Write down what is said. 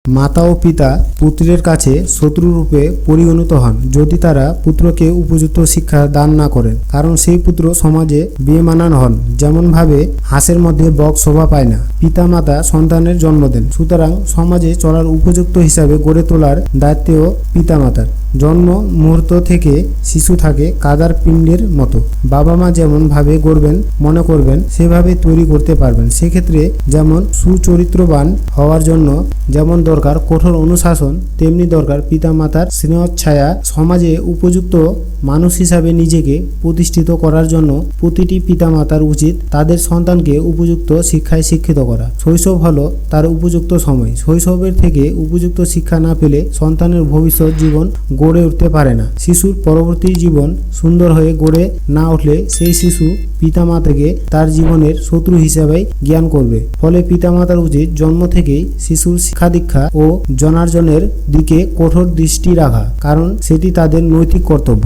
মাতা ও পিতা পুত্রের কাছে শত্রুরূপে পরিগণিত হন যদি তারা পুত্রকে উপযুক্ত শিক্ষা দান না করেন, কারণ সেই পুত্র সমাজে বেমানান হন। যেমনভাবে হাঁসের মধ্যে বক শোভা পায় না, পিতামাতা সন্তানের জন্ম দেন, সুতরাং সমাজে চলার উপযুক্ত হিসাবে গড়ে তোলার দায়িত্বও পিতামাতার। জন্ম মুহূর্ত থেকে শিশু থাকে কাদার পিণ্ডের মতো। বাবা মা যেমন ভাবে গড়বেন মনে করবেন সেভাবে তৈরি করতে পারবেন। সেক্ষেত্রে যেমন সুচরিত্রবান হওয়ার জন্য যেমন দরকার কঠোর অনুশাসন, তেমনি দরকার পিতামাতার স্নেহচ্ছায়া। সমাজে উপযুক্ত মানুষ হিসাবে নিজেকে প্রতিষ্ঠিত করার জন্য প্রতিটি পিতামাতার উচিত তাদের সন্তানকে উপযুক্ত শিক্ষায় শিক্ষিত করা। শৈশব হলো তার উপযুক্ত সময়। শৈশবের থেকে উপযুক্ত শিক্ষা না পেলে সন্তানের ভবিষ্যৎ জীবন গড়ে উঠতে পারে না। শিশুর পরবর্তী জীবন সুন্দর হয়ে গড়ে না উঠলে সেই শিশু পিতামাতাকে তার জীবনের শত্রু হিসেবে জ্ঞান করবে। ফলে পিতামাতার উচিত জন্ম থেকেই শিশুর শিক্ষা দীক্ষা ও জনার্জনের দিকে কঠোর দৃষ্টি রাখা, কারণ সেটি তাদের নৈতিক কর্তব্য।